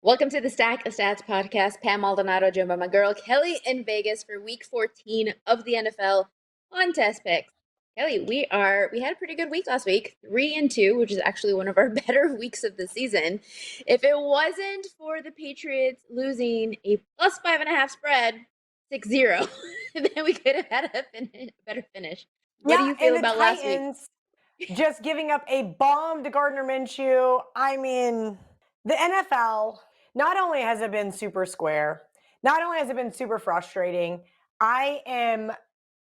Welcome to the Stack of Stats podcast. Pam Maldonado, joined by my girl Kelly in Vegas for Week 14 of the NFL contest picks. Kelly, we had a pretty good week last week, 3-2, which is actually one of our better weeks of the season. If it wasn't for the Patriots losing a plus 5.5 spread, 6-0, then we could have had a better finish. What do you feel about last week? Just giving up a bomb to Gardner Minshew. I mean, the NFL, not only has it been super square, not only has it been super frustrating, I'm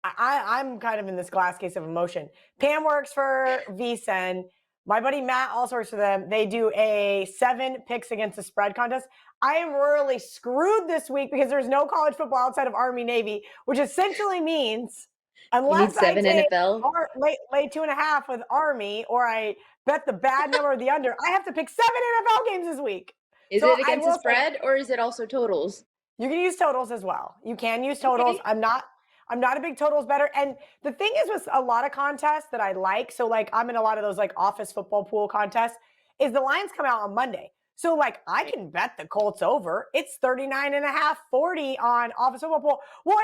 kind of in this glass case of emotion. Pam works for VSEN. My buddy Matt also works for them. They do a 7 picks against the spread contest. I am really screwed this week because there's no college football outside of Army Navy, which essentially means unless I take NFL? lay 2.5 with Army, or I bet the bad number of the under, I have to pick 7 NFL games this week. Is it against the spread or is it also totals? You can use totals as well. You can use totals. Okay. I'm not a big totals bettor. And the thing is with a lot of contests that I like, so like I'm in a lot of those like office football pool contests, is the lines come out on Monday. So like I can bet the Colts over. It's 39.5, 40 on office football pool. Well,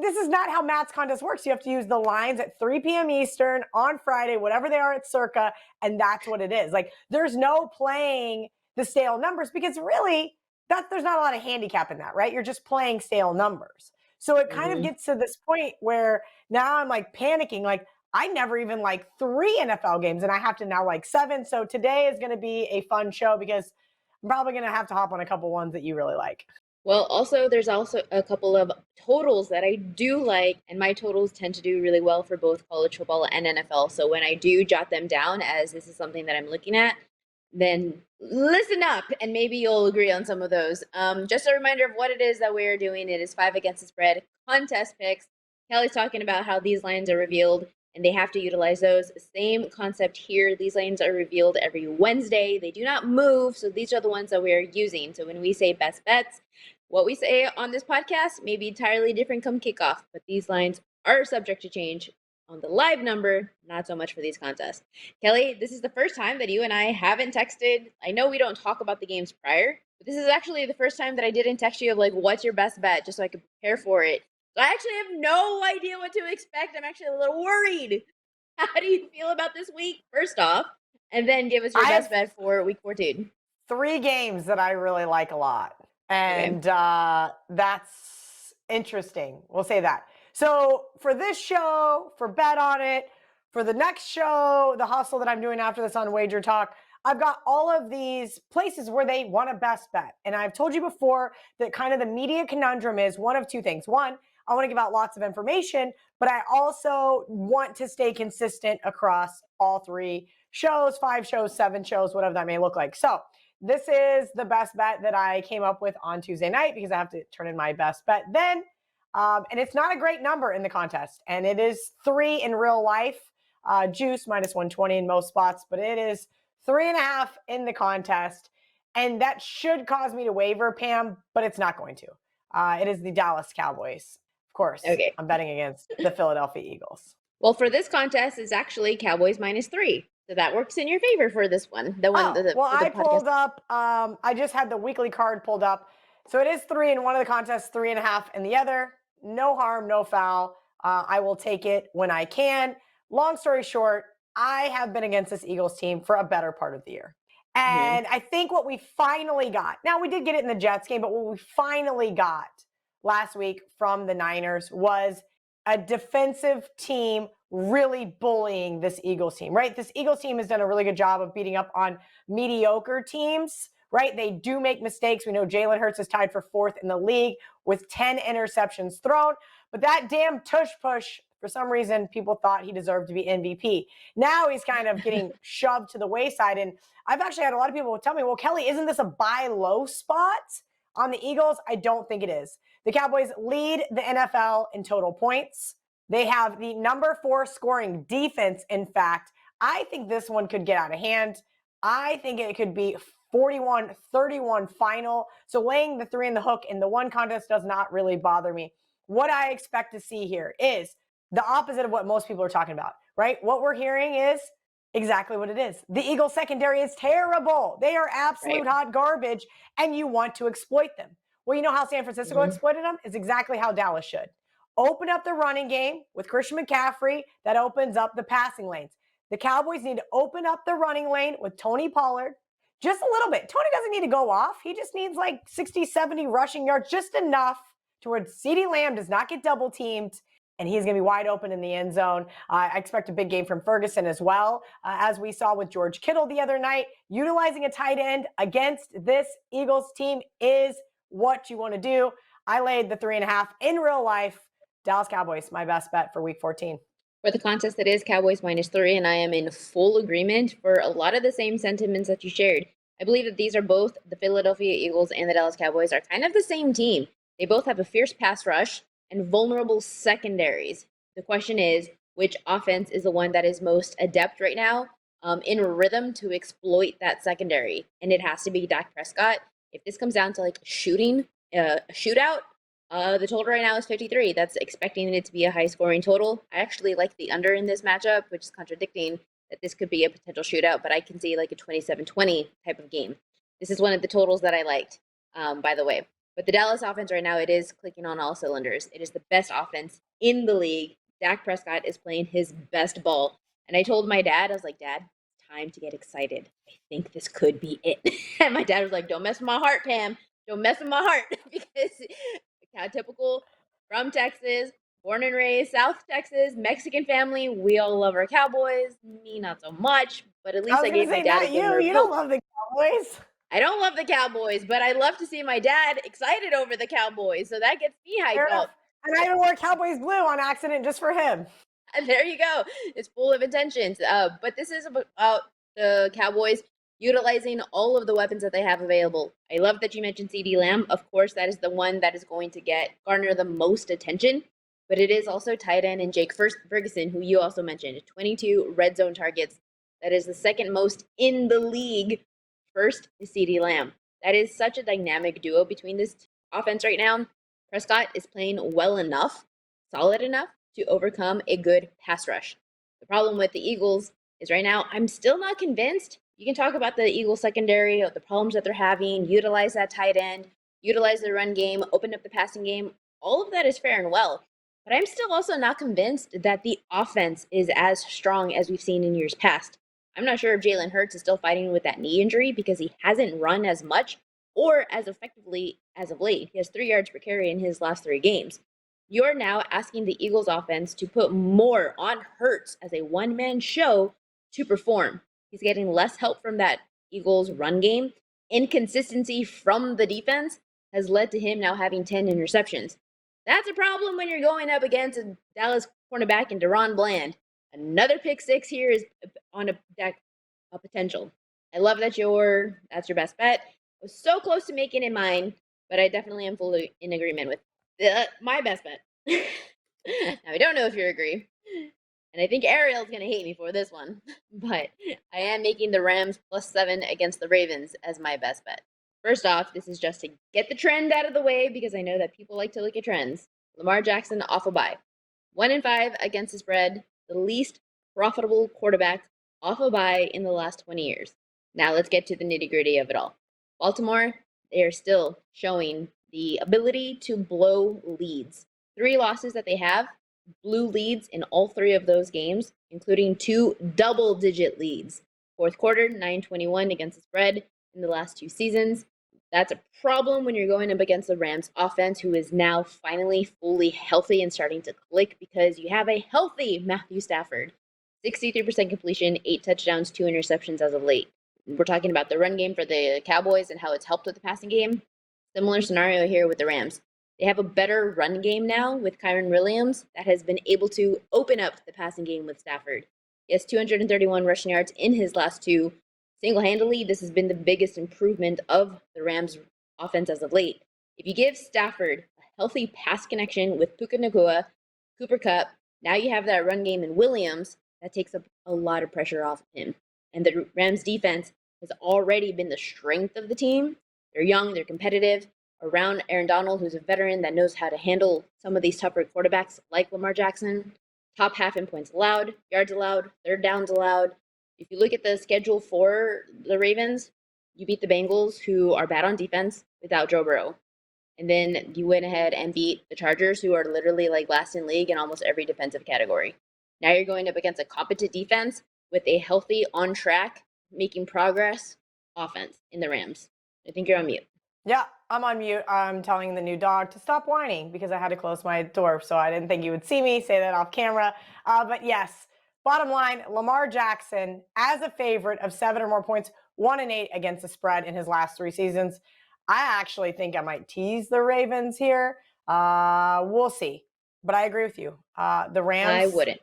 this is not how Matt's contest works. You have to use the lines at 3 p.m. Eastern on Friday, whatever they are at Circa, and that's what it is. Like there's no playing the stale numbers because really there's not a lot of handicap in that, right? You're just playing stale numbers. So it kind of gets to this point where now I'm like panicking. Like I never even like 3 NFL games and I have to now like 7. So today is going to be a fun show because I'm probably going to have to hop on a couple ones that you really like. Well, also, there's also a couple of totals that I do like, and my totals tend to do really well for both college football and NFL. So when I do jot them down, as this is something that I'm looking at, then listen up and maybe you'll agree on some of those. Just a reminder of what it is that we're doing. It is 5 against the spread contest picks. Kelly's talking about how these lines are revealed and they have to utilize those. Same concept here. These lines are revealed every Wednesday. They do not move, so these are the ones that we are using. So when we say best bets, what we say on this podcast may be entirely different come kickoff, but these lines are subject to change on the live number, not so much for these contests. Kelly, this is the first time that you and I haven't texted. I know we don't talk about the games prior, but this is actually the first time that I didn't text you of like, what's your best bet, just so I could prepare for it. So I actually have no idea what to expect. I'm actually a little worried. How do you feel about this week, first off? And then give us your best bet for week 14. 3 games that I really like a lot. And that's interesting. We'll say that. So for this show, for Bet On It, for the next show, the hustle that I'm doing after this on WagerTalk, I've got all of these places where they want a best bet. And I've told you before that kind of the media conundrum is one of 2 things. One, I want to give out lots of information, but I also want to stay consistent across all 3 shows, 5 shows, 7 shows, whatever that may look like. So this is the best bet that I came up with on Tuesday night because I have to turn in my best bet then. And it's not a great number in the contest. And it is 3 in real life. Juice minus 120 in most spots, but it is 3.5 in the contest. And that should cause me to waver, Pam, but it's not going to. It is the Dallas Cowboys. Of course, okay. I'm betting against the Philadelphia Eagles. Well, for this contest, it's actually Cowboys minus 3. So that works in your favor for this one. I pulled up. I just had the weekly card pulled up. So it is 3 in one of the contests, 3.5 in the other. No harm, no foul. I will take it when I can. Long story short, I have been against this Eagles team for a better part of the year. And I think what we finally got, now we did get it in the Jets game, but what we finally got last week from the Niners was a defensive team really bullying this Eagles team, right? This Eagles team has done a really good job of beating up on mediocre teams, right? They do make mistakes. We know Jalen Hurts is tied for 4th in the league with 10 interceptions thrown, but that damn tush push, for some reason, people thought he deserved to be MVP. Now he's kind of getting shoved to the wayside. And I've actually had a lot of people tell me, well, Kelly, isn't this a buy low spot on the Eagles? I don't think it is. The Cowboys lead the NFL in total points. They have the number 4 scoring defense. In fact, I think this one could get out of hand. I think it could be 41-31 final. So laying the 3 in the hook in the one contest does not really bother me. What I expect to see here is the opposite of what most people are talking about, right? What we're hearing is Exactly what it is. The Eagles secondary is terrible. They are absolute Right. hot garbage, and you want to exploit them. Well, you know how San Francisco Mm-hmm. exploited them? It's exactly how Dallas should. Open up the running game with Christian McCaffrey. That opens up the passing lanes. The Cowboys need to open up the running lane with Tony Pollard just a little bit. Tony doesn't need to go off. He just needs like 60, 70 rushing yards, just enough to where CeeDee Lamb does not get double teamed, and he's going to be wide open in the end zone. I expect a big game from Ferguson as well, as we saw with George Kittle the other night. Utilizing a tight end against this Eagles team is what you want to do. I laid the 3.5 in real life. Dallas Cowboys, my best bet for week 14. For the contest, it is Cowboys -3, and I am in full agreement for a lot of the same sentiments that you shared. I believe that these are both the Philadelphia Eagles and the Dallas Cowboys are kind of the same team. They both have a fierce pass rush and vulnerable secondaries. The question is, which offense is the one that is most adept right now in rhythm to exploit that secondary? And it has to be Dak Prescott. If this comes down to like shooting, a shootout, the total right now is 53. That's expecting it to be a high scoring total. I actually like the under in this matchup, which is contradicting that this could be a potential shootout, but I can see like a 27-20 type of game. This is one of the totals that I liked, by the way. But the Dallas offense right now, it is clicking on all cylinders. It is the best offense in the league. Dak Prescott is playing his best ball. And I told my dad, I was like, Dad, it's time to get excited. I think this could be it. And my dad was like, don't mess with my heart, Pam. Don't mess with my heart. Because typical from Texas, born and raised, South Texas, Mexican family. We all love our Cowboys. Me, not so much, but at least I gave my dad a glimmer of You don't hope. love the Cowboys. I don't love the Cowboys, but I love to see my dad excited over the Cowboys. So that gets me hyped up. And I even wore Cowboys blue on accident just for him. And there you go. It's full of intentions. But this is about the Cowboys utilizing all of the weapons that they have available. I love that you mentioned CeeDee Lamb. Of course, that is the one that is going to garner the most attention. But it is also tight end and Jake Ferguson, who you also mentioned, 22 red zone targets. That is the second most in the league. First is CeeDee Lamb. That is such a dynamic duo between this offense right now. Prescott is playing well enough, solid enough to overcome a good pass rush. The problem with the Eagles is right now, I'm still not convinced. You can talk about the Eagles secondary, the problems that they're having, utilize that tight end, utilize the run game, open up the passing game. All of that is fair and well. But I'm still also not convinced that the offense is as strong as we've seen in years past. I'm not sure if Jalen Hurts is still fighting with that knee injury because he hasn't run as much or as effectively as of late. He has 3 yards per carry in his last 3 games. You're now asking the Eagles offense to put more on Hurts as a one-man show to perform. He's getting less help from that Eagles run game. Inconsistency from the defense has led to him now having 10 interceptions. That's a problem when you're going up against a Dallas cornerback and Deron Bland. Another pick six here is on a potential. I love that that's your best bet. I was so close to making it mine, but I definitely am fully in agreement with my best bet. Now, I don't know if you agree, and I think Ariel's going to hate me for this one, but I am making the Rams +7 against the Ravens as my best bet. First off, this is just to get the trend out of the way because I know that people like to look at trends. Lamar Jackson off a bye. 1-5 against the spread, the least profitable quarterback off a bye in the last 20 years. Now let's get to the nitty-gritty of it all. Baltimore, they are still showing the ability to blow leads. 3 losses that they have, blew leads in all 3 of those games, including 2 double-digit leads. Fourth quarter, 9-21 against the spread in the last 2 seasons. That's a problem when you're going up against the Rams offense, who is now finally fully healthy and starting to click because you have a healthy Matthew Stafford. 63% completion, 8 touchdowns, 2 interceptions as of late. We're talking about the run game for the Cowboys and how it's helped with the passing game. Similar scenario here with the Rams. They have a better run game now with Kyren Williams that has been able to open up the passing game with Stafford. He has 231 rushing yards in his last 2. Single-handedly, this has been the biggest improvement of the Rams' offense as of late. If you give Stafford a healthy pass connection with Puka Nacua, Cooper Kupp, now you have that run game in Williams that takes up a lot of pressure off of him. And the Rams' defense has already been the strength of the team. They're young, they're competitive. Around Aaron Donald, who's a veteran that knows how to handle some of these tougher quarterbacks like Lamar Jackson. Top half in points allowed, yards allowed, third downs allowed. If you look at the schedule for the Ravens, you beat the Bengals, who are bad on defense without Joe Burrow. And then you went ahead and beat the Chargers, who are literally like last in league in almost every defensive category. Now you're going up against a competent defense with a healthy, on track, making progress offense in the Rams. I think you're on mute. Yeah, I'm on mute. I'm telling the new dog to stop whining because I had to close my door, so I didn't think you would see me say that off camera. But yes, bottom line, Lamar Jackson as a favorite of 7 or more points, 1-8 against the spread in his last 3 seasons. I actually think I might tease the Ravens here. We'll see, but I agree with you. The Rams. I wouldn't.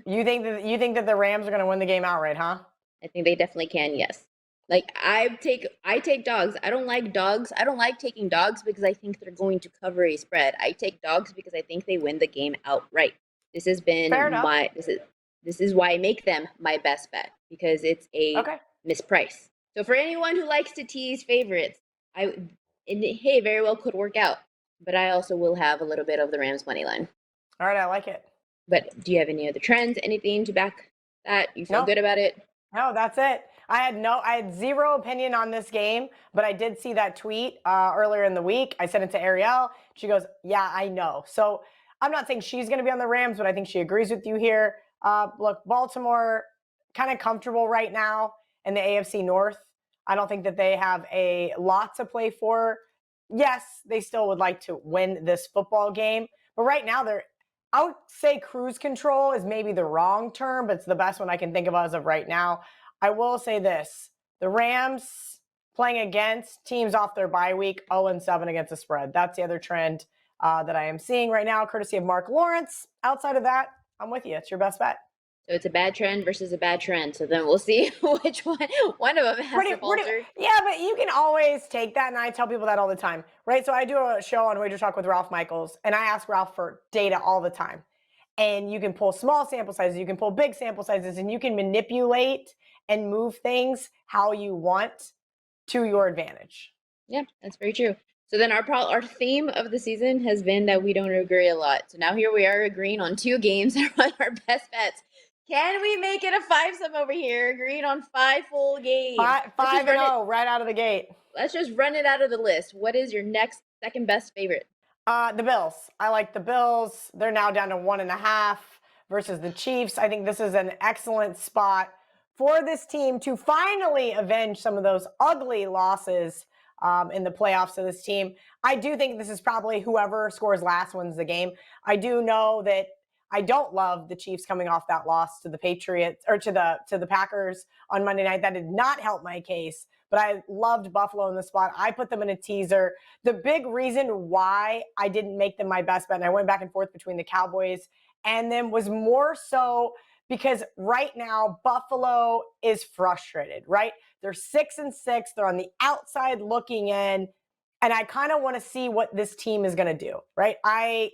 You think that the Rams are going to win the game outright, huh? I think they definitely can. Yes. Like I take dogs. I don't like dogs. I don't like taking dogs because I think they're going to cover a spread. I take dogs because I think they win the game outright. This has been Fair enough. This is why I make them my best bet, because it's a misprice. So for anyone who likes to tease favorites, hey, very well could work out. But I also will have a little bit of the Rams money line. All right, I like it. But do you have any other trends? Anything to back that? You feel good about it? No, that's it. I had zero opinion on this game, but I did see that tweet earlier in the week. I sent it to Ariel. She goes, yeah, I know. So I'm not saying she's going to be on the Rams, but I think she agrees with you here. Look, Baltimore, kind of comfortable right now in the AFC North. I don't think that they have a lot to play for. Yes, they still would like to win this football game, but right now I would say cruise control is maybe the wrong term, but it's the best one I can think of as of right now. I will say this. The Rams playing against teams off their bye week, 0-7 against the spread. That's the other trend that I am seeing right now, courtesy of Mark Lawrence. Outside of that, I'm with you. It's your best bet. So it's a bad trend versus a bad trend. So then we'll see which one of them has to falter. Yeah, but you can always take that, and I tell people that all the time, right? So I do a show on WagerTalk with Ralph Michaels, and I ask Ralph for data all the time. And you can pull small sample sizes, you can pull big sample sizes, and you can manipulate and move things how you want to your advantage. Yeah, that's very true. So then our theme of the season has been that we don't agree a lot. So now here we are agreeing on 2 games that are our best bets. Can we make it a 5-sum over here? Agreeing on 5 full games. 5-0 right out of the gate. Let's just run it out of the list. What is your next second best favorite? The Bills. I like the Bills. They're now down to 1.5 versus the Chiefs. I think this is an excellent spot for this team to finally avenge some of those ugly losses in the playoffs of this team. I do think this is probably whoever scores last wins the game. I do know that I don't love the Chiefs coming off that loss to the Patriots or to the Packers on Monday night. That did not help my case, but I loved Buffalo in the spot. I put them in a teaser. The big reason why I didn't make them my best bet, and I went back and forth between the Cowboys and them, was more so because right now Buffalo is frustrated, right? They're 6-6. They're on the outside looking in, and I kind of want to see what this team is going to do, right? I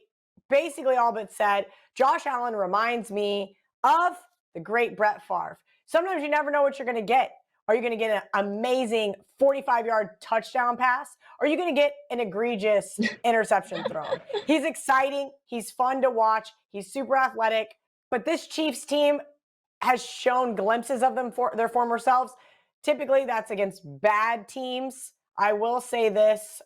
basically all but said Josh Allen reminds me of the great Brett Favre. Sometimes you never know what you're going to get. Are you going to get an amazing 45-yard touchdown pass? Or are you going to get an egregious interception thrown? He's exciting. He's fun to watch. He's super athletic. But this Chiefs team has shown glimpses of them for their former selves. Typically, that's against bad teams. I will say this.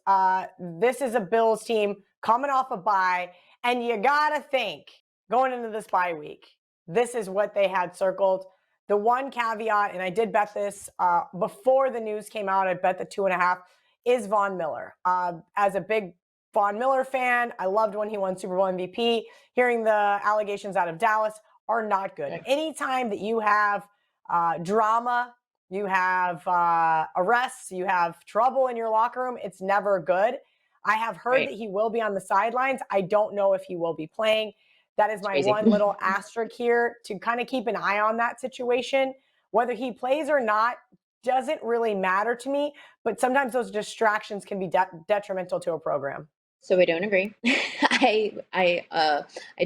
This is a Bills team coming off a bye. And you got to think, going into this bye week, this is what they had circled. The one caveat, and I did bet this before the news came out, I bet the 2.5, is Von Miller. As a big Von Miller fan, I loved when he won Super Bowl MVP. Hearing the allegations out of Dallas are not good. Anytime that you have drama, you have arrests, you have trouble in your locker room, it's never good. I have heard that he will be on the sidelines. I don't know if he will be playing. That is my one little asterisk here, to kind of keep an eye on that situation. Whether he plays or not doesn't really matter to me, but sometimes those distractions can be detrimental to a program. So we don't agree. I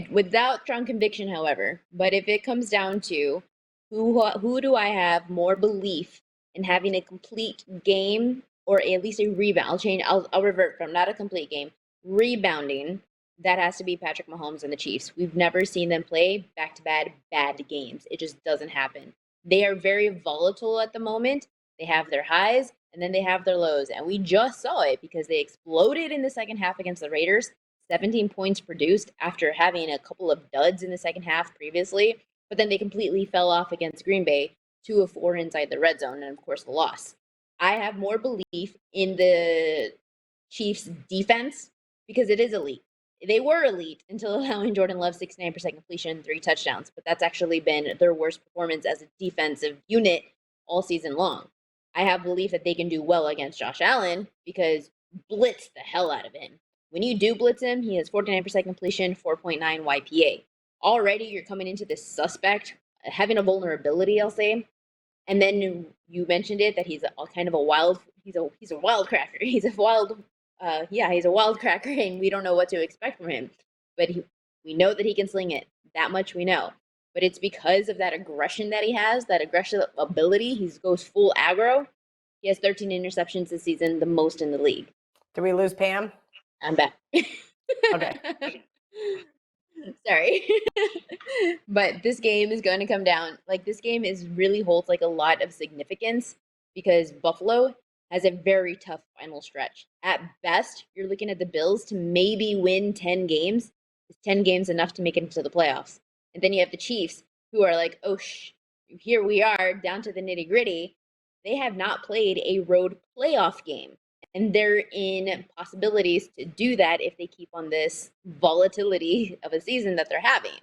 without strong conviction, however, but if it comes down to who do I have more belief in having a complete game, or at least a rebound? I'll revert from not a complete game, rebounding that has to be Patrick Mahomes and the Chiefs. We've never seen them play back-to-back bad games. It just doesn't happen. They are very volatile at the moment. They have their highs and then they have their lows. And we just saw it because they exploded in the second half against the Raiders. 17 points produced after having a couple of duds in the second half previously. But then they completely fell off against Green Bay, 2 of 4 inside the red zone, and of course the loss. I have more belief in the Chiefs' defense because it is elite. They were elite until allowing Jordan Love 69% completion, 3 touchdowns, but that's actually been their worst performance as a defensive unit all season long. I have belief that they can do well against Josh Allen because blitz the hell out of him. When you do blitz him, he has 49% completion, 4.9 YPA. Already you're coming into this suspect having a vulnerability, I'll say. And then you mentioned it that he's a kind of a wild he's a wild cracker. He's a wild cracker, and we don't know what to expect from him. But we know that he can sling it. That much we know. But it's because of that aggression that he has, that aggressive ability. He goes full aggro. He has 13 interceptions this season, the most in the league. Did we lose Pam? I'm back. Okay. Sorry. But this game is going to come down. Like, this game really holds like a lot of significance because Buffalo has a very tough final stretch. At best, you're looking at the Bills to maybe win 10 games. Is 10 games enough to make it into the playoffs? And then you have the Chiefs, who are like, oh, here we are, down to the nitty gritty. They have not played a road playoff game. And they're in possibilities to do that if they keep on this volatility of a season that they're having.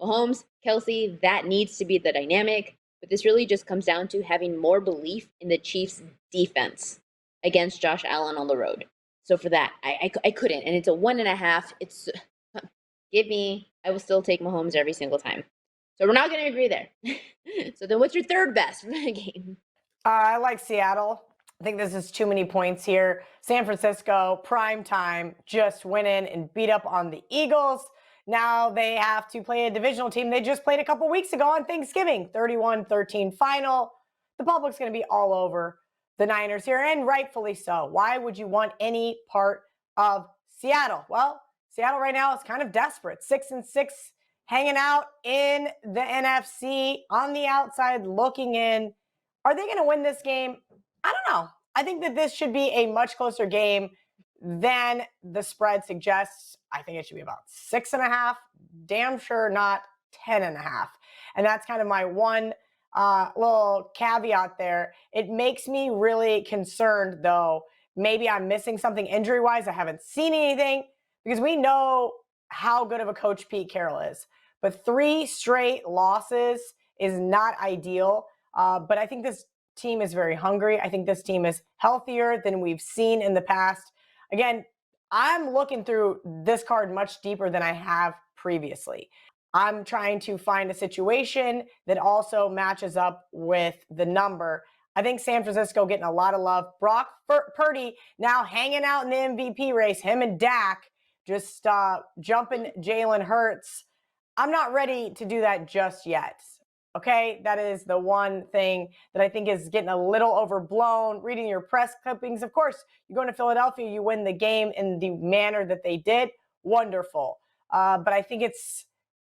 Mahomes, Kelsey, that needs to be the dynamic. But this really just comes down to having more belief in the Chiefs' defense against Josh Allen on the road. So for that, I couldn't. And it's a 1.5. It's I will still take Mahomes every single time. So we're not going to agree there. So then what's your third best for the game? I like Seattle. I think this is too many points here. San Francisco, prime time, just went in and beat up on the Eagles. Now they have to play a divisional team they just played a couple weeks ago on Thanksgiving, 31-13 final. The public's going to be all over the Niners here, and rightfully so. Why would you want any part of Seattle? Well, Seattle right now is kind of desperate. 6-6, hanging out in the NFC, on the outside, looking in. Are they going to win this game? I don't know. I think that this should be a much closer game than the spread suggests. I think it should be about 6.5. Damn sure not 10.5. And that's kind of my one little caveat there. It makes me really concerned, though. Maybe I'm missing something injury-wise. I haven't seen anything because we know how good of a coach Pete Carroll is. But 3 straight losses is not ideal. But I think this team is very hungry. I think this team is healthier than we've seen in the past. Again, I'm looking through this card much deeper than I have previously. I'm trying to find a situation that also matches up with the number. I think San Francisco getting a lot of love. Brock Purdy now hanging out in the MVP race. Him and Dak just jumping Jalen Hurts. I'm not ready to do that just yet. Okay, that is the one thing that I think is getting a little overblown. Reading your press clippings, of course, you go to Philadelphia, you win the game in the manner that they did. Wonderful. But I think it's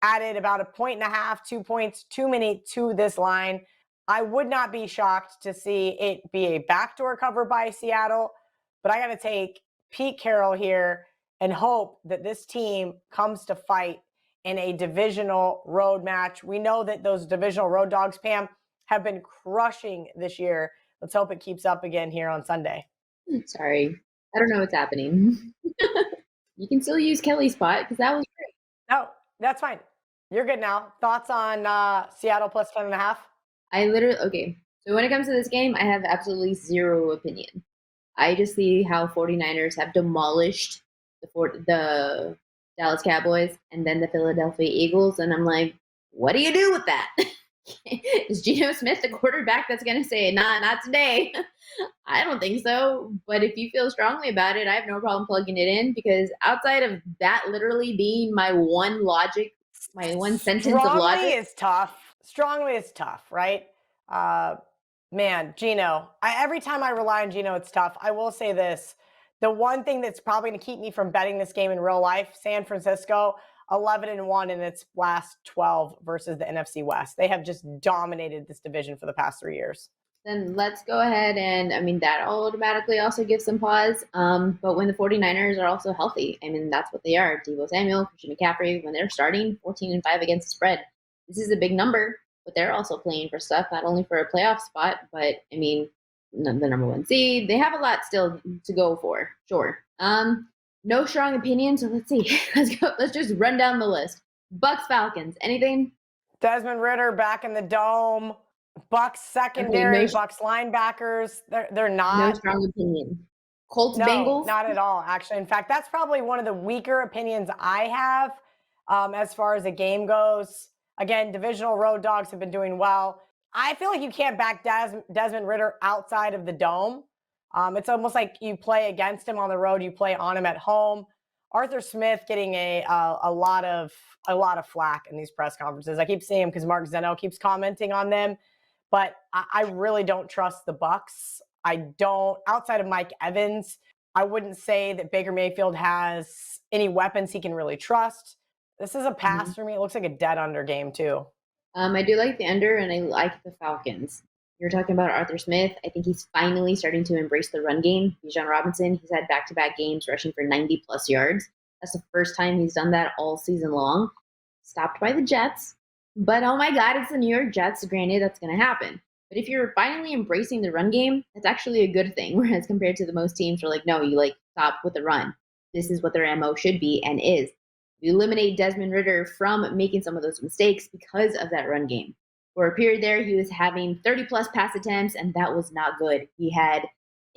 added about 1.5, 2 points too many to this line. I would not be shocked to see it be a backdoor cover by Seattle, but I got to take Pete Carroll here and hope that this team comes to fight in a divisional road match. We know that those divisional road dogs, Pam, have been crushing this year. Let's hope it keeps up again here on Sunday. Sorry. I don't know what's happening. You can still use Kelly's spot because that was great. No, that's fine. You're good now. Thoughts on Seattle plus 10.5? Okay. So when it comes to this game, I have absolutely zero opinion. I just see how 49ers have demolished the Dallas Cowboys and then the Philadelphia Eagles. And I'm like, what do you do with that? Is Geno Smith the quarterback that's going to say, nah, not today? I don't think so. But if you feel strongly about it, I have no problem plugging it in because outside of that literally being my one sentence of logic. Strongly is tough, right? Man, Geno. Every time I rely on Geno, it's tough. I will say this. The one thing that's probably going to keep me from betting this game in real life, San Francisco, 11-1 in its last 12 versus the NFC West. They have just dominated this division for the past 3 years. Then let's go ahead and, I mean, that automatically also gives some pause. But when the 49ers are also healthy, I mean, that's what they are. Deebo Samuel, Christian McCaffrey, when they're starting 14-5 against the spread, this is a big number, but they're also playing for stuff, not only for a playoff spot, but I mean, the number one seed. They have a lot still to go for, sure. No strong opinion, so let's see. Let's go. Let's just run down the list. Bucks, Falcons. Anything? Desmond Ridder back in the dome. Bucks secondary, Okay, Bucks linebackers. They're not. No strong opinion. Colts, No, Bengals? not at all, actually. In fact, that's probably one of the weaker opinions I have as far as the game goes. Again, divisional road dogs have been doing well. I feel like you can't back Desmond Ridder outside of the dome. It's almost like you play against him on the road, you play on him at home. Arthur Smith getting a lot of flack in these press conferences. I keep seeing him because Mark Zeno keeps commenting on them, but I really don't trust the Bucks. I don't, outside of Mike Evans, I wouldn't say that Baker Mayfield has any weapons he can really trust. This is a pass for me. It looks like a dead under game too. I do like the under, and I like the Falcons. You're talking about Arthur Smith. I think he's finally starting to embrace the run game. Bijan Robinson, he's had back-to-back games rushing for 90-plus yards. That's the first time he's done that all season long. Stopped by the Jets. But, oh my God, it's the New York Jets. Granted, that's going to happen. But if you're finally embracing the run game, that's actually a good thing. Whereas compared to the most teams who are like, no, you stop with the run. This is what their MO should be and is. You eliminate Desmond Ridder from making some of those mistakes because of that run game. For a period there, he was having 30-plus pass attempts, and that was not good. He had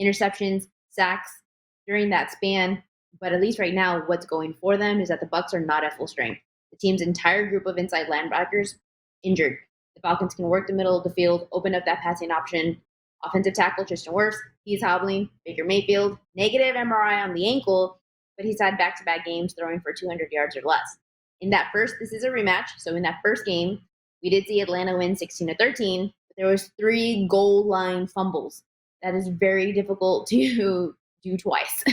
interceptions, sacks during that span. But at least right now, what's going for them is that the Bucs are not at full strength. The team's entire group of inside linebackers injured. The Falcons can work the middle of the field, open up that passing option. Offensive tackle, Tristan Wirfs, he's hobbling. Baker Mayfield, negative MRI on the ankle, but he's had back-to-back games throwing for 200 yards or less. This is a rematch, so in that first game, we did see Atlanta win 16-13, but there was 3 goal line fumbles. That is very difficult to do twice.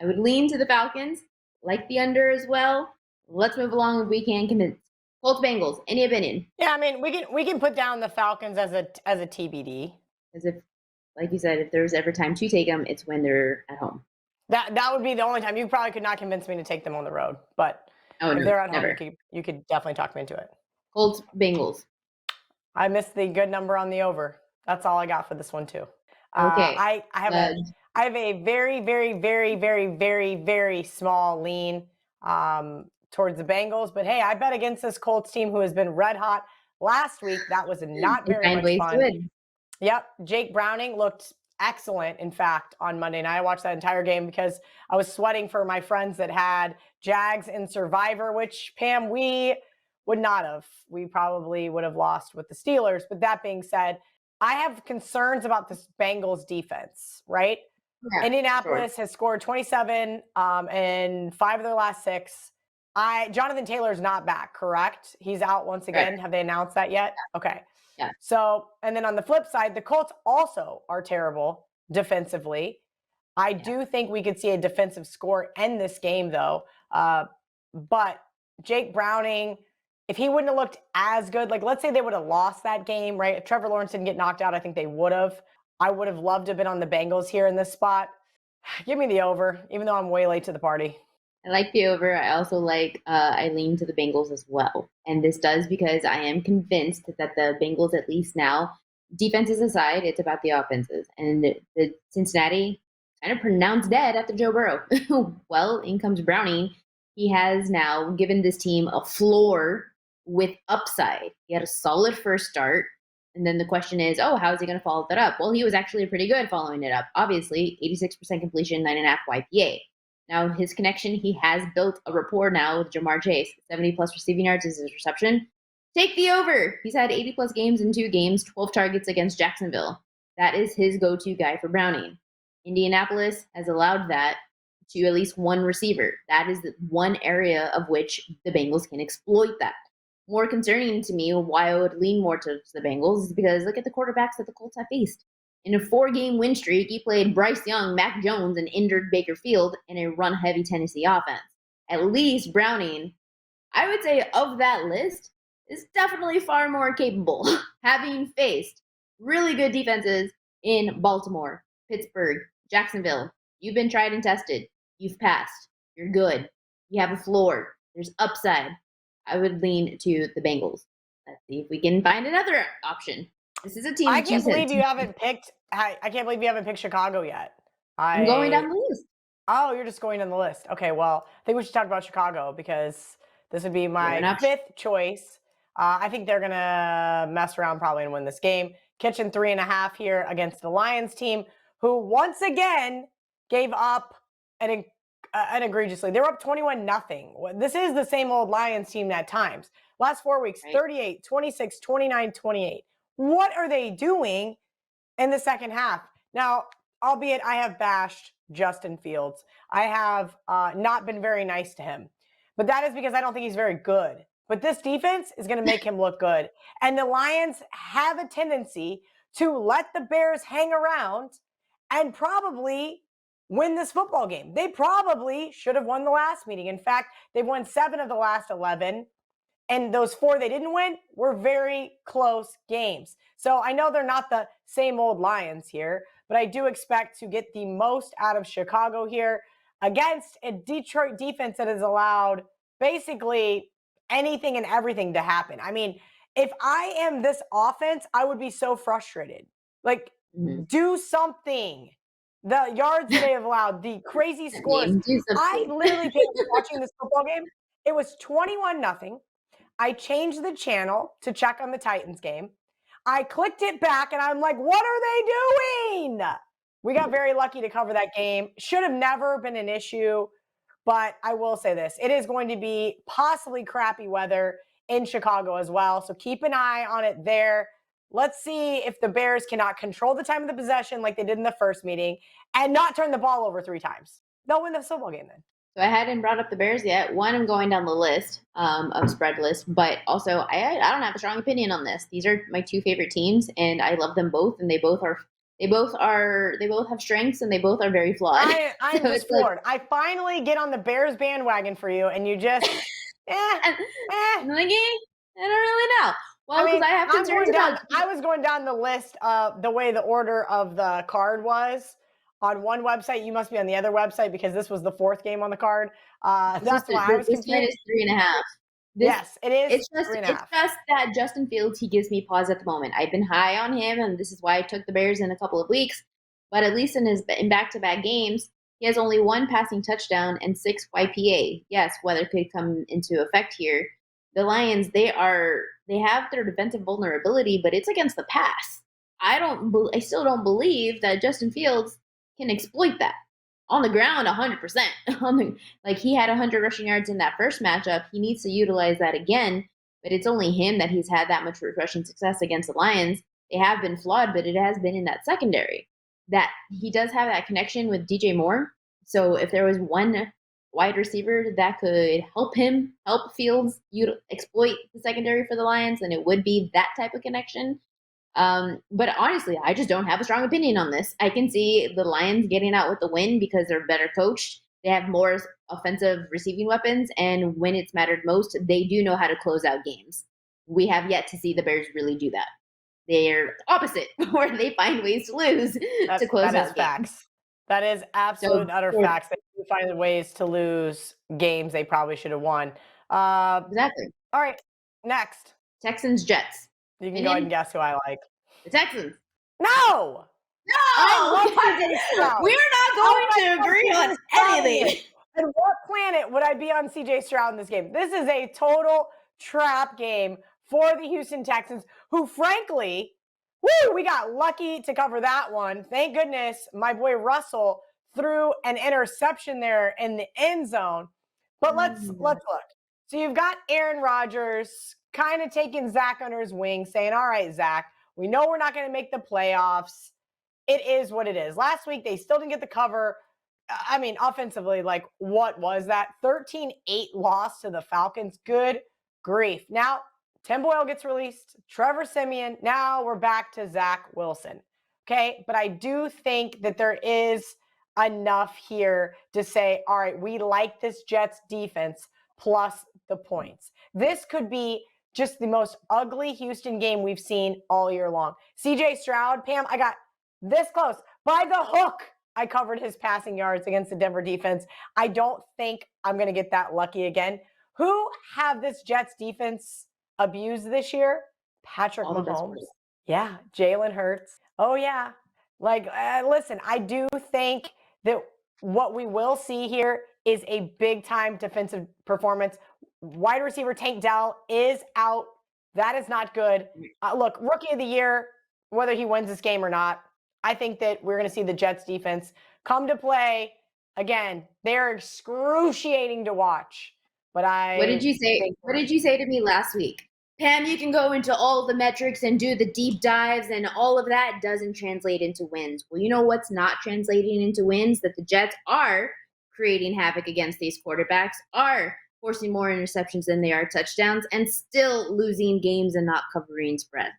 I would lean to the Falcons, like the under as well. Let's move along if we can convince. Colts, Bengals, any opinion? Yeah, I mean, we can put down the Falcons as a TBD. As if, like you said, if there's ever time to take them, it's when they're at home. That would be the only time. You probably could not convince me to take them on the road, but if they're at home, you could definitely talk me into it. Colts, Bengals. I missed the good number on the over. That's all I got for this one too. Okay. I have a very, very, very, very, very, very small lean towards the Bengals. But hey, I bet against this Colts team who has been red hot last week. That was not very much fun. Yep. Jake Browning looked excellent, in fact, on Monday night. I watched that entire game because I was sweating for my friends that had Jags in Survivor, which, Pam, we would not have. We probably would have lost with the Steelers. But that being said, I have concerns about this Bengals defense, right? Yeah, Indianapolis has scored 27 in 5 of their last 6. Jonathan Taylor's not back, correct? He's out once again. Right. Have they announced that yet? Okay. Yeah. So, and then on the flip side, the Colts also are terrible defensively. I do think we could see a defensive score end this game, though. But Jake Browning, if he wouldn't have looked as good, like let's say they would have lost that game, right? If Trevor Lawrence didn't get knocked out, I think they would have. I would have loved to have been on the Bengals here in this spot. Give me the over, even though I'm way late to the party. I like the over. I also like, I lean to the Bengals as well. And this does because I am convinced that the Bengals, at least now, defenses aside, it's about the offenses. And the Cincinnati kind of pronounced dead after Joe Burrow. Well, in comes Browning. He has now given this team a floor with upside. He had a solid first start. And then the question is, how is he going to follow that up? Well, he was actually pretty good following it up. Obviously, 86% completion, 9.5 YPA. Now, his connection, he has built a rapport now with Jamar Chase. 70-plus receiving yards is his reception. Take the over. He's had 80-plus games in 2 games, 12 targets against Jacksonville. That is his go-to guy for Browning. Indianapolis has allowed that to at least one receiver. That is the one area of which the Bengals can exploit that. More concerning to me, why I would lean more to the Bengals, is because look at the quarterbacks that the Colts have faced. In a 4-game win streak, he played Bryce Young, Mac Jones, and injured Baker Field in a run-heavy Tennessee offense. At least Browning, I would say of that list, is definitely far more capable, having faced really good defenses in Baltimore, Pittsburgh, Jacksonville. You've been tried and tested. You've passed. You're good. You have a floor. There's upside. I would lean to the Bengals. Let's see if we can find another option. This is a team. I can't believe you haven't picked. I can't believe you haven't picked Chicago yet. I'm going down the list. Oh, you're just going on the list. Okay, well, I think we should talk about Chicago because this would be my fifth choice. I think they're gonna mess around probably and win this game. Kitchen 3.5 here against the Lions team, who once again gave up an egregiously. They were up 21-0. This is the same old Lions team at times. Last 4 weeks, 38, 26, 29, 28. What are they doing in the second half? Now, albeit I have bashed Justin Fields. I have not been very nice to him. But that is because I don't think he's very good. But this defense is going to make him look good. And the Lions have a tendency to let the Bears hang around and probably win this football game. They probably should have won the last meeting. In fact, they've won 7 of the last 11. And those 4 they didn't win were very close games. So I know they're not the same old Lions here, but I do expect to get the most out of Chicago here against a Detroit defense that has allowed basically anything and everything to happen. I mean, if I am this offense, I would be so frustrated. Like, do something. The yards that they have allowed, the crazy scores. I literally think watching this football game, it was 21-0. I changed the channel to check on the Titans game. I clicked it back and I'm like, what are they doing? We got very lucky to cover that game. Should have never been an issue, but I will say this. It is going to be possibly crappy weather in Chicago as well, so keep an eye on it there. Let's see if the Bears cannot control the time of the possession like they did in the first meeting and not turn the ball over 3 times. They'll win the football game then. So I hadn't brought up the Bears yet. One, I'm going down the list of spread list, but also I don't have a strong opinion on this. These are my 2 favorite teams, and I love them both, and they both have strengths, and they both are very flawed. I'm so just floored. I finally get on the Bears bandwagon for you, and you just I don't really know. Well, because I have concerns about. I was going down the list the way the order of the card was. On one website, you must be on the other website because this was the 4th game on the card. That's why I was confused. This line is 3.5. Yes, it is. It's just that Justin Fields, he gives me pause at the moment. I've been high on him, and this is why I took the Bears in a couple of weeks. But at least in back-to-back games, he has only 1 passing touchdown and 6 YPA. Yes, weather could come into effect here. The Lions, they have their defensive vulnerability, but it's against the pass. I still don't believe that Justin Fields can exploit that on the ground 100%. Like he had 100 rushing yards in that first matchup. He needs to utilize that again, but it's only him that he's had that much rushing success against the Lions. They have been flawed, but it has been in that secondary that he does have that connection with DJ Moore. So if there was one wide receiver that could help Fields exploit the secondary for the Lions, then it would be that type of connection. But honestly, I just don't have a strong opinion on this. I can see the Lions getting out with the win because they're better coached. They have more offensive receiving weapons, and when it's mattered most, they do know how to close out games. We have yet to see the Bears really do that. They're opposite, where they find ways to lose to close out games. That is facts. That is absolute utter facts. They do find ways to lose games they probably should have won. Exactly. All right, next. Texans, Jets. You can go ahead and guess who I like. The Texans. No! We're not going to agree on anything. And what planet would I be on CJ Stroud in this game? This is a total trap game for the Houston Texans, who frankly, we got lucky to cover that one. Thank goodness my boy Russell threw an interception there in the end zone. But let's look. So you've got Aaron Rodgers kind of taking Zach under his wing, saying, all right, Zach, we know we're not going to make the playoffs. It is what it is. Last week, they still didn't get the cover. I mean, offensively, like, what was that? 13-8 loss to the Falcons. Good grief. Now, Tim Boyle gets released. Trevor Siemian. Now we're back to Zach Wilson. Okay. But I do think that there is enough here to say, all right, we like this Jets defense plus the points. This could be just the most ugly Houston game we've seen all year long. CJ Stroud, Pam, I got this close by the hook. I covered his passing yards against the Denver defense. I don't think I'm going to get that lucky again. Who have this Jets defense abused this year? Patrick All the best Mahomes. players. Yeah. Jalen Hurts. Oh, yeah. Like, listen, I do think that what we will see here is a big-time defensive performance. Wide receiver Tank Dell is out. That is not good. Look, rookie of the year, whether he wins this game or not, I think that we're going to see the Jets defense come to play. Again, they're excruciating to watch. But What did you say? What did you say to me last week? Pam, you can go into all the metrics and do the deep dives, and all of that doesn't translate into wins. Well, you know what's not translating into wins? That the Jets are creating havoc against these quarterbacks, are forcing more interceptions than they are touchdowns, and still losing games and not covering spreads.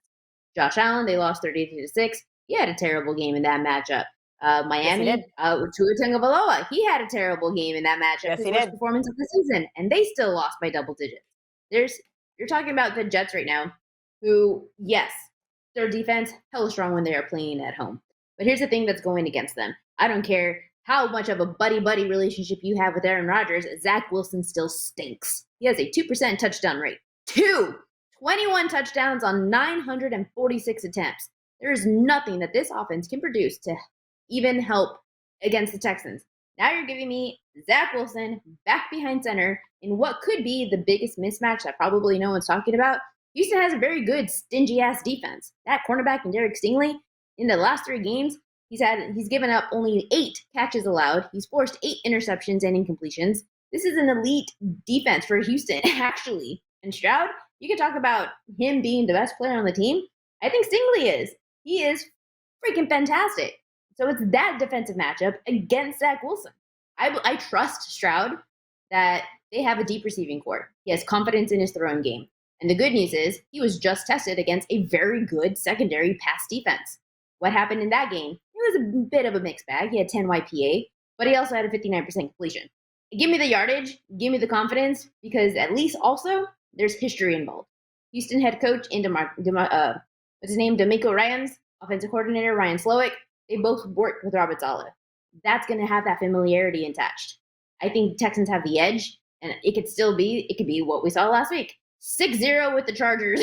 Josh Allen, they lost 32-6. He had a terrible game in that matchup. Miami, Tua Tagovailoa, he had a terrible game in that matchup. Yes, his worst performance of the season, and they still lost by double digits. You're talking about the Jets right now, who, yes, their defense hella strong when they are playing at home. But here's the thing that's going against them. I don't care how much of a buddy-buddy relationship you have with Aaron Rodgers, Zach Wilson still stinks. He has a 2% touchdown rate. 21 touchdowns on 946 attempts. There is nothing that this offense can produce to even help against the Texans. Now you're giving me Zach Wilson back behind center in what could be the biggest mismatch that probably no one's talking about. Houston has a very good, stingy-ass defense. That cornerback and Derek Stingley, in the last 3 games, he's given up only 8 catches allowed. He's forced 8 interceptions and incompletions. This is an elite defense for Houston, actually. And Stroud, you can talk about him being the best player on the team. I think Stingley is. He is freaking fantastic. So it's that defensive matchup against Zach Wilson. I trust Stroud that they have a deep receiving core. He has confidence in his throwing game. And the good news is he was just tested against a very good secondary pass defense. What happened in that game? It was a bit of a mixed bag. He had 10 YPA, but he also had a 59% completion. Give me the yardage, give me the confidence, because at least also there's history involved. Houston head coach DeMeco Ryans, offensive coordinator Ryan Slowick, they both worked with Robert Saleh. That's going to have that familiarity attached. I think Texans have the edge, and it could be what we saw last week. 6-0 with the Chargers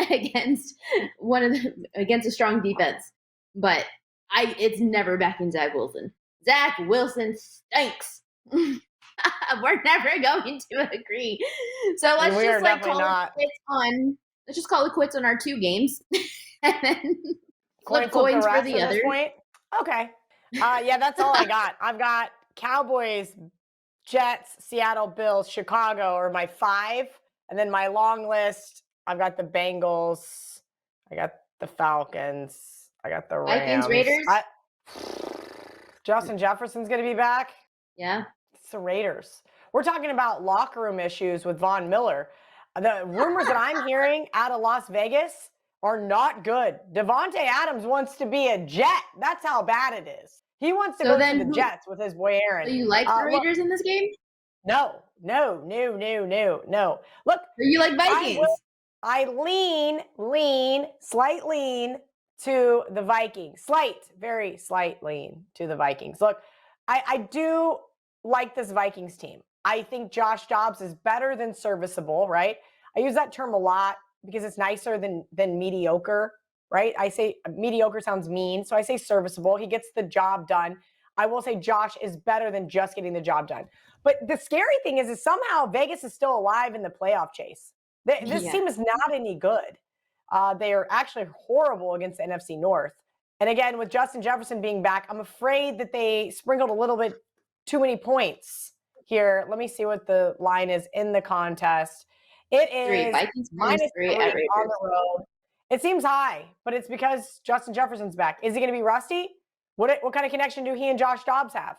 against a strong defense. But it's never backing Zach Wilson. Zach Wilson stinks. We're never going to agree. So let's just call it quits on our 2 games. And then flip coins for the other. Okay. Yeah, that's all I got. I've got Cowboys, Jets, Seattle, Bills, Chicago are my 5. And then my long list, I've got the Bengals, I got the Falcons, I got the Rams. Vikings, Raiders? Justin Jefferson's going to be back. Yeah. It's the Raiders. We're talking about locker room issues with Von Miller. The rumors that I'm hearing out of Las Vegas are not good. Devontae Adams wants to be a Jet. That's how bad it is. He wants to go to the Jets with his boy Aaron. So you like the Raiders in this game? No. Look. So you like Vikings? I slight lean to the Vikings. Very slight lean to the Vikings. Look, I do like this Vikings team. I think Josh Dobbs is better than serviceable, right? I use that term a lot because it's nicer than mediocre, right? I say mediocre sounds mean, so I say serviceable. He gets the job done. I will say Josh is better than just getting the job done. But the scary thing is somehow Vegas is still alive in the playoff chase. This team is not any good. They are actually horrible against the NFC North. And again, with Justin Jefferson being back, I'm afraid that they sprinkled a little bit too many points here. Let me see what the line is in the contest. It is Vikings -3 on the road. It seems high, but it's because Justin Jefferson's back. Is he going to be rusty? What kind of connection do he and Josh Dobbs have?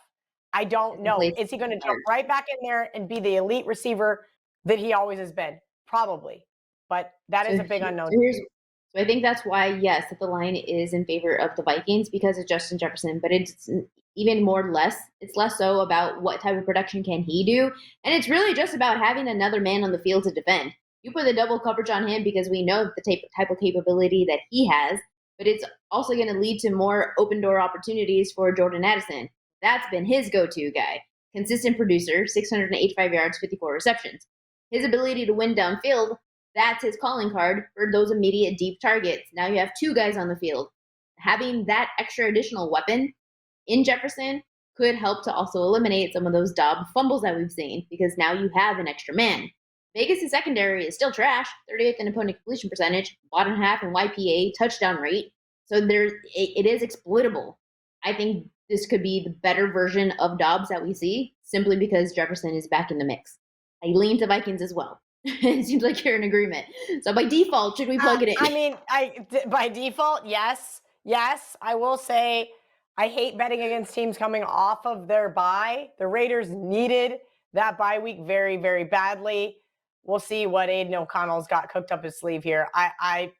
I don't know. Is he going to jump right back in there and be the elite receiver that he always has been? Probably. But that is a big unknown. So I think that's why, yes, the line is in favor of the Vikings because of Justin Jefferson, but it's even more less. It's less so about what type of production can he do, and it's really just about having another man on the field to defend. You put the double coverage on him because we know the type of capability that he has, but it's also going to lead to more open door opportunities for Jordan Addison. That's been his go-to guy. Consistent producer, 685 yards, 54 receptions. His ability to win downfield, that's his calling card for those immediate deep targets. Now you have two guys on the field. Having that extra additional weapon in Jefferson could help to also eliminate some of those Dobb fumbles that we've seen because now you have an extra man. Vegas' secondary is still trash, 30th in opponent completion percentage, bottom half in YPA, touchdown rate. So it is exploitable. I think this could be the better version of Dobbs that we see simply because Jefferson is back in the mix. I lean to Vikings as well. It seems like you're in agreement. So by default, should we plug it in? I mean, by default, yes. Yes, I will say I hate betting against teams coming off of their bye. The Raiders needed that bye week very, very badly. We'll see what Aiden O'Connell's got cooked up his sleeve here. I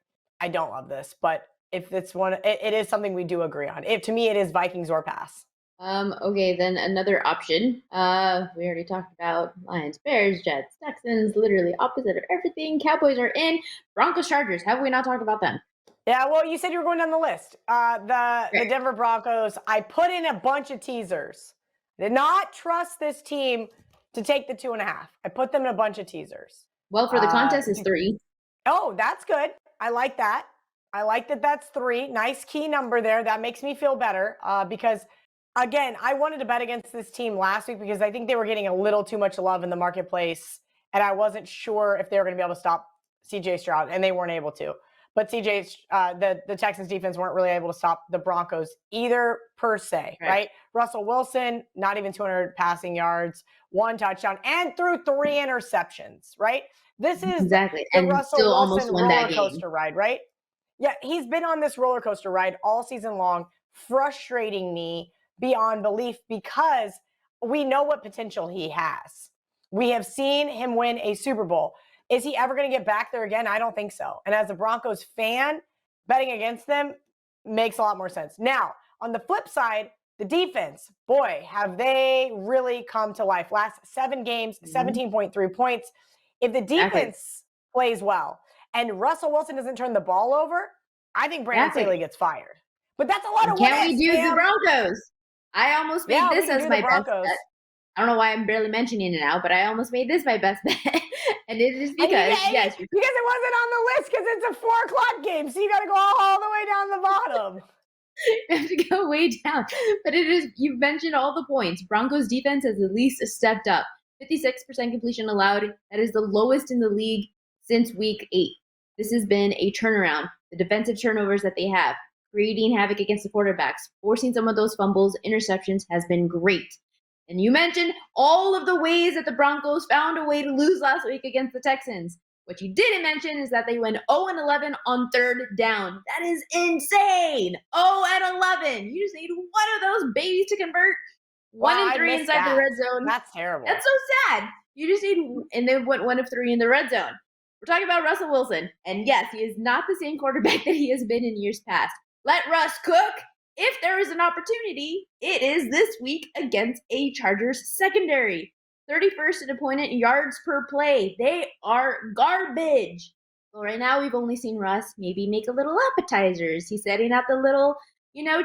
don't love this, but if it's one, it is something we do agree on. To me, it is Vikings or pass. Okay, then another option. We already talked about Lions, Bears, Jets, Texans, literally opposite of everything. Cowboys are in. Broncos, Chargers. Have we not talked about them? Yeah, well, you said you were going down the list. The Denver Broncos, I put in a bunch of teasers. Did not trust this team to take the 2.5. I put them in a bunch of teasers. Well, for the contest is 3. Oh, that's good. I like that. I like that that's 3. Nice key number there. That makes me feel better because, again, I wanted to bet against this team last week because I think they were getting a little too much love in the marketplace, and I wasn't sure if they were going to be able to stop C.J. Stroud, and they weren't able to. But the Texans defense weren't really able to stop the Broncos either per se, right? Russell Wilson, not even 200 passing yards, 1 touchdown, and threw 3 interceptions, right? This is exactly. the and Russell still Wilson almost won roller that coaster ride, right? Yeah, he's been on this roller coaster ride all season long, frustrating me beyond belief because we know what potential he has. We have seen him win a Super Bowl. Is he ever going to get back there again? I don't think so. And as a Broncos fan, betting against them makes a lot more sense. Now, on the flip side, the defense, boy, have they really come to life. Last 7 games, 17.3 points. If the defense plays well and Russell Wilson doesn't turn the ball over, I think Brandon Staley gets fired. But that's a lot of Can we do the Broncos? I almost made this as my best bet. I don't know why I'm barely mentioning it now, but I almost made this my best bet. And it is because, yes. Because it wasn't on the list because it's a 4:00 game. So you got to go all the way down the bottom. You have to go way down. But it is, you've mentioned all the points. Broncos defense has at least stepped up. 56% completion allowed. That is the lowest in the league since week 8. This has been a turnaround. The defensive turnovers that they have, creating havoc against the quarterbacks, forcing some of those fumbles, interceptions has been great. And you mentioned all of the ways that the Broncos found a way to lose last week against the Texans. What you didn't mention is that they went 0-11 on 3rd down. That is insane. 0-11. You just need one of those babies to convert. 1 of 3 inside the red zone. That's terrible. That's so sad. You just need, and they went 1 of 3 in the red zone. We're talking about Russell Wilson. And yes, he is not the same quarterback that he has been in years past. Let Russ cook. If there is an opportunity, it is this week against a Chargers secondary. 31st in opponent yards per play. They are garbage. Well, right now we've only seen Russ maybe make a little appetizers. He's setting out the little,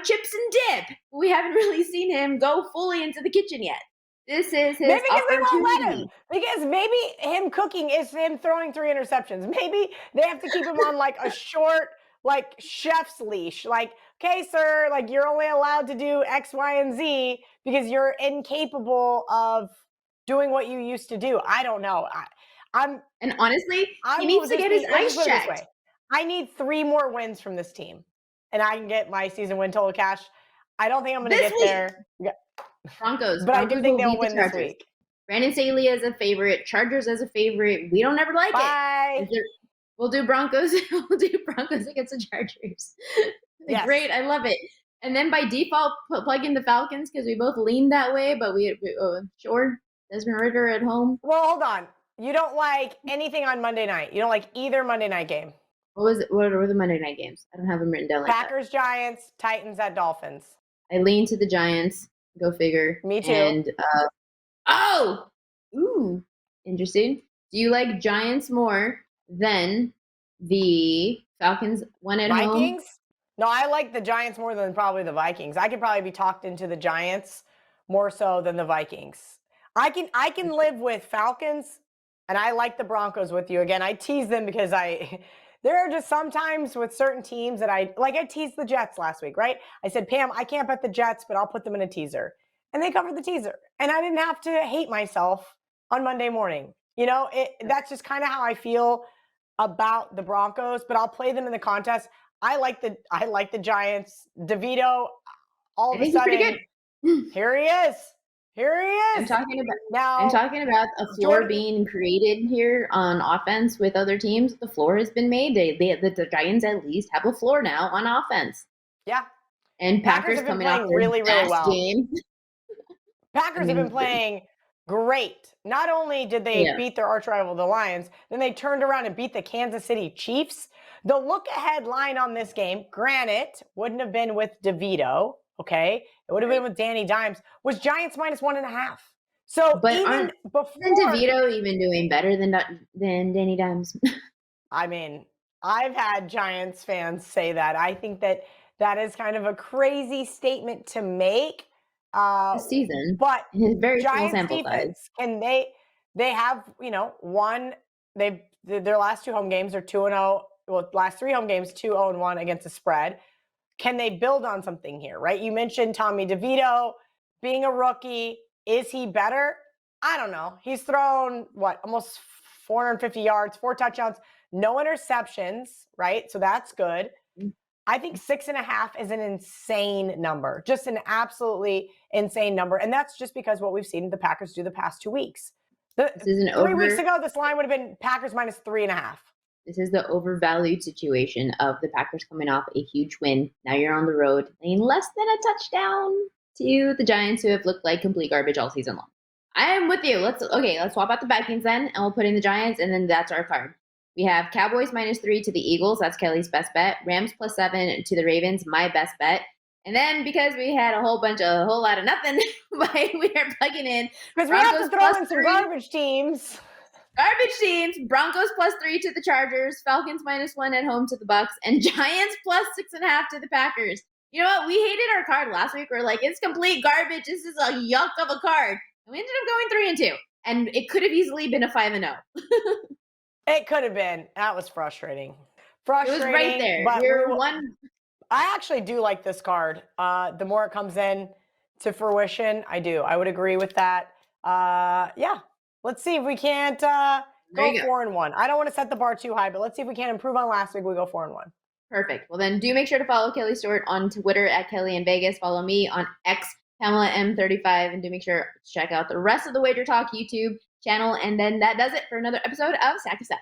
chips and dip. We haven't really seen him go fully into the kitchen yet. This is his maybe because opportunity. They won't let him. Because maybe him cooking is him throwing 3 interceptions. Maybe they have to keep him on like a short, like chef's leash. Like, okay, sir, like you're only allowed to do X, Y, and Z because you're incapable of doing what you used to do. I don't know. And honestly, he needs to get his ice checked. I need 3 more wins from this team, and I can get my season win total cash. I don't think I'm going to get there. Broncos. But I do think they'll win this week. Brandon Staley as a favorite. Chargers as a favorite. We don't ever like it. We'll do Broncos. We'll do Broncos against the Chargers. Yes. Great. I love it. And then by default, plug in the Falcons because we both leaned that way. But sure, Desmond Ridder at home. Well, hold on. You don't like anything on Monday night. You don't like either Monday night game. What were the Monday night games? I don't have them written down like that. Packers, Giants, Titans at Dolphins. I lean to the Giants. Go figure. Me too. And ooh, interesting. Do you like Giants more than the Falcons one at Vikings? home? No, I like the Giants more than probably the Vikings. I could probably be talked into the Giants more so than the Vikings. I can live with Falcons, and I like the Broncos with you. Again, I tease them because there are just sometimes with certain teams that I teased the Jets last week, right? I said, Pam, I can't bet the Jets, but I'll put them in a teaser. And they covered the teaser. And I didn't have to hate myself on Monday morning. That's just kind of how I feel about the Broncos, but I'll play them in the contest. I like the Giants. DeVito, all of a sudden, here he is. Here he is. I'm talking about a floor being created here on offense with other teams. The floor has been made. The Giants at least have a floor now on offense. Yeah. And Packers coming off their really, really well. Game. Packers have been playing great. Not only did they beat their arch rival, the Lions, then they turned around and beat the Kansas City Chiefs. The look-ahead line on this game, granted, wouldn't have been with DeVito, okay? It would have been with Danny Dimes, was Giants -1.5. So but even before... Isn't DeVito even doing better than Danny Dimes? I mean, I've had Giants fans say that. I think that is kind of a crazy statement to make. This season, but very Giants small sample defense, size. Can they have one? Their last 2 home games are 2-0. Well, last 3 home games 2-0-1 against the spread. Can they build on something here? Right? You mentioned Tommy DeVito being a rookie. Is he better? I don't know. He's thrown almost 450 yards, 4 touchdowns, no interceptions. Right? So that's good. I think 6.5 is an insane number, just an absolutely insane number. And that's just because what we've seen the Packers do the past 2 weeks. 3 weeks ago, this line would have been Packers -3.5. This is the overvalued situation of the Packers coming off a huge win. Now you're on the road, laying less than a touchdown to the Giants, who have looked like complete garbage all season long. I am with you. Let's swap out the Vikings then, and we'll put in the Giants, and then that's our card. We have Cowboys -3 to the Eagles. That's Kelly's best bet. Rams +7 to the Ravens, my best bet. And then because we had a whole lot of nothing, we are plugging in. Because we have to throw in some garbage teams. Broncos +3 to the Chargers. Falcons -1 at home to the Bucks. And Giants +6.5 to the Packers. You know what? We hated our card last week. We're like, it's complete garbage. This is a yuck of a card. And we ended up going 3-2. And it could have easily been a 5-0. It could have been. That was frustrating. It was right there. But one. I actually do like this card. The more it comes in to fruition, I do. I would agree with that. Yeah. Let's see if we can't go 4-1. I don't want to set the bar too high, but let's see if we can improve on last week. We go 4-1. Perfect. Well, then do make sure to follow Kelly Stewart on Twitter at Kelly in Vegas. Follow me on X, Pamela M35, and do make sure to check out the rest of the WagerTalk YouTube channel. And then that does it for another episode of Sack of Stats.